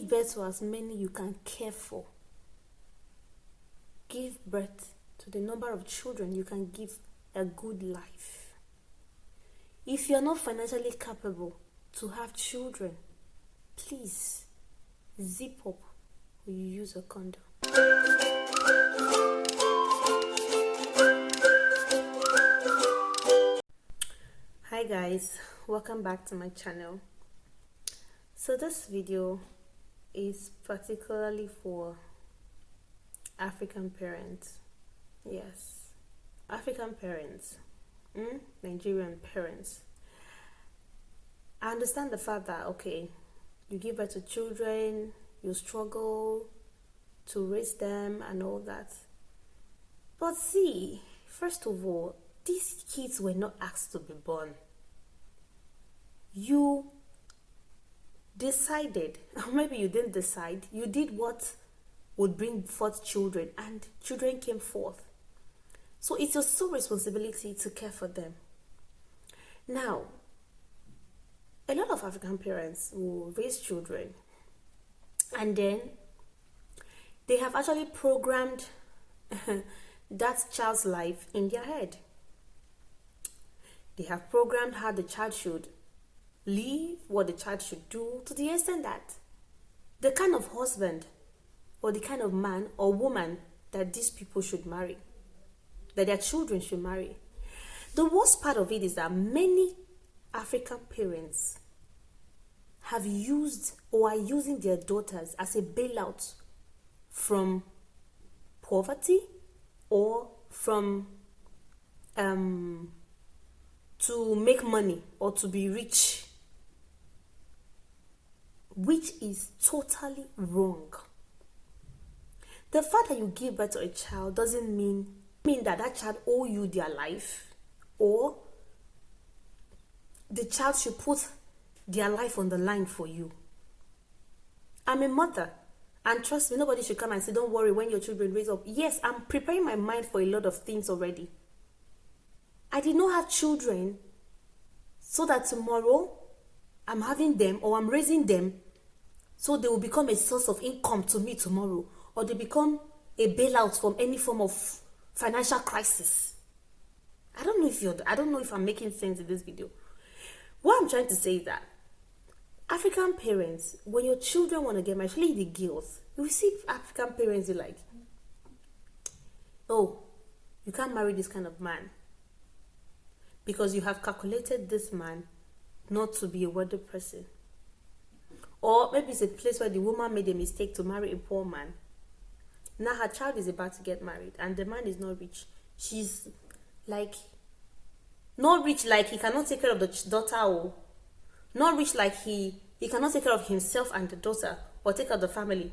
Give birth to as many you can care for. Give birth to the number of children you can give a good life. If you're not financially capable to have children, please zip up or you use a condom. Hi guys, welcome back to my channel. So this video is particularly for African parents. Yes, African parents, Nigerian parents. I understand the fact that, okay, you give birth to children, you struggle to raise them and all that. But see, first of all, these kids were not asked to be born. You decided, or maybe you didn't decide, you did what would bring forth children, and children came forth. So it's your sole responsibility to care for them. Now, a lot of African parents will raise children, and then they have actually programmed that child's life in their head. They have programmed how the child should live, what the child should do, to the extent that the kind of husband or the kind of man or woman that these people should marry, that their children should marry. The worst part of it is that many African parents have used or are using their daughters as a bailout from poverty or from to make money or to be rich, which is totally wrong. The fact that you give birth to a child doesn't mean that that child owe you their life, or the child should put their life on the line for you. I'm a mother, and trust me, nobody should come and say, don't worry when your children raise up. Yes, I'm preparing my mind for a lot of things already. I did not have children so that tomorrow I'm having them or I'm raising them so they will become a source of income to me tomorrow, or they become a bailout from any form of financial crisis. I don't know if I'm making sense in this video. What I'm trying to say is that African parents, when your children want to get married, especially the girls, you see African parents, they're like, oh, you can't marry this kind of man because you have calculated this man not to be a wealthy person. Or maybe it's a place where the woman made a mistake to marry a poor man. Now her child is about to get married and the man is not rich. She's like, not rich like he cannot take care of the daughter, or not rich like he cannot take care of himself and the daughter or take care of the family.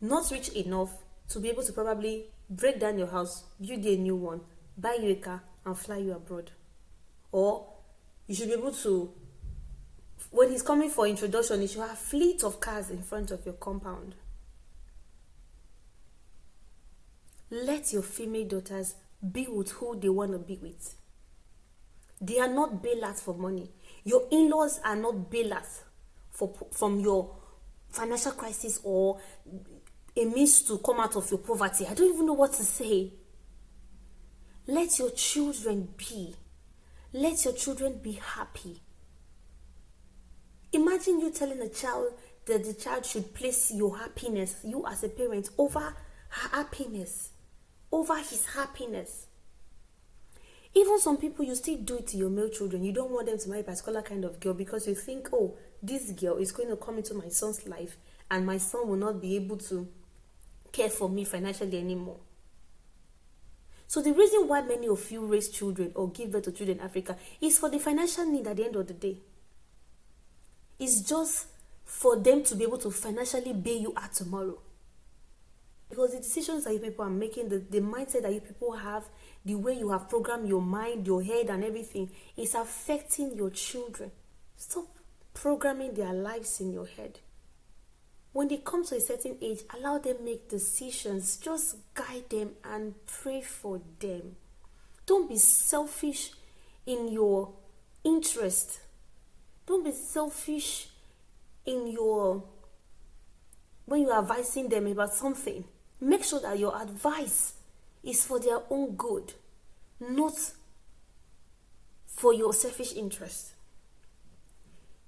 Not rich enough to be able to probably break down your house, build you a new one, buy you a car and fly you abroad. Or you should be able to, when he's coming for introduction, you should have a fleet of cars in front of your compound. Let your female daughters be with who they want to be with. They are not bailouts for money. Your in-laws are not bailouts from your financial crisis or a means to come out of your poverty. I don't even know what to say. Let your children be. Let your children be happy. Imagine you telling a child that the child should place your happiness, you as a parent, over her happiness, over his happiness. Even some people, you still do it to your male children. You don't want them to marry a particular kind of girl because you think, oh, this girl is going to come into my son's life and my son will not be able to care for me financially anymore. So the reason why many of you raise children or give birth to children in Africa is for the financial need at the end of the day. It's just for them to be able to financially bail you out tomorrow. Because the decisions that you people are making, the mindset that you people have, the way you have programmed your mind, your head and everything, is affecting your children. Stop programming their lives in your head. When they come to a certain age, allow them make decisions. Just guide them and pray for them. Don't be selfish in your interest. Don't be selfish in your when you're advising them about something, make sure that your advice is for their own good, not for your selfish interest.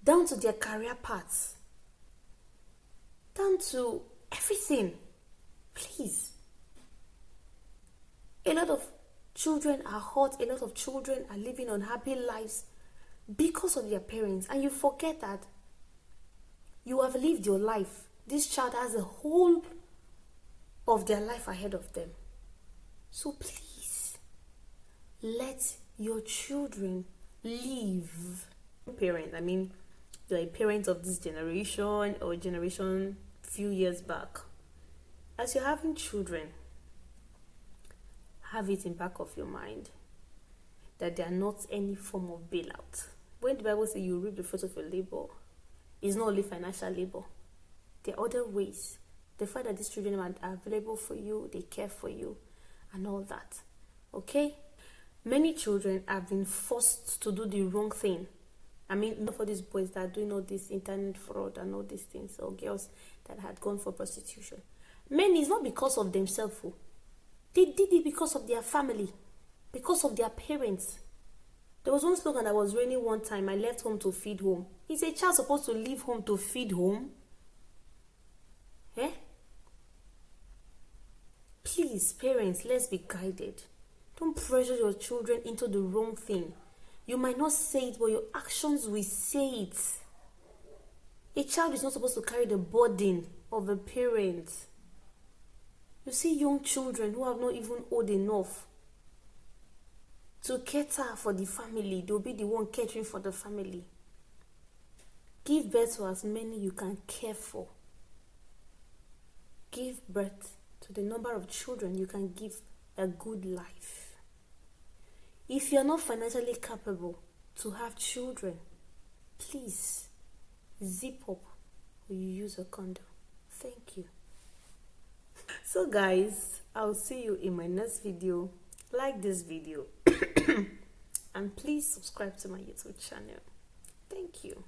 Down to their career paths, down to everything. Please. A lot of children are hurt, a lot of children are living unhappy lives because of their parents, and you forget that you have lived your life. This child has a whole of their life ahead of them. So please, let your children live. Parent, I mean, you're a parent of this generation or generation few years back. As you're having children, have it in back of your mind that they are not any form of bailout. When the Bible says you reap the fruit of your labor, it's not only financial labor. There are other ways. The fact that these children are available for you, they care for you, and all that. Okay? Many children have been forced to do the wrong thing. I mean, not for these boys that are doing all this internet fraud and all these things, or girls that had gone for prostitution. Many, it's not because of themselves. They did it because of their family, because of their parents. There was one slogan that was raining one time, I left home to feed home. Is a child supposed to leave home to feed home? Eh? Please, parents, let's be guided. Don't pressure your children into the wrong thing. You might not say it, but your actions will say it. A child is not supposed to carry the burden of a parent. You see young children who have not even old enough to cater for the family. They'll be the one catering for the family. Give birth to as many you can care for. Give birth to the number of children you can give a good life. If you're not financially capable to have children, please zip up or you use a condom. Thank you. So guys, I'll see you in my next video. Like this video and please subscribe to my YouTube channel. Thank you.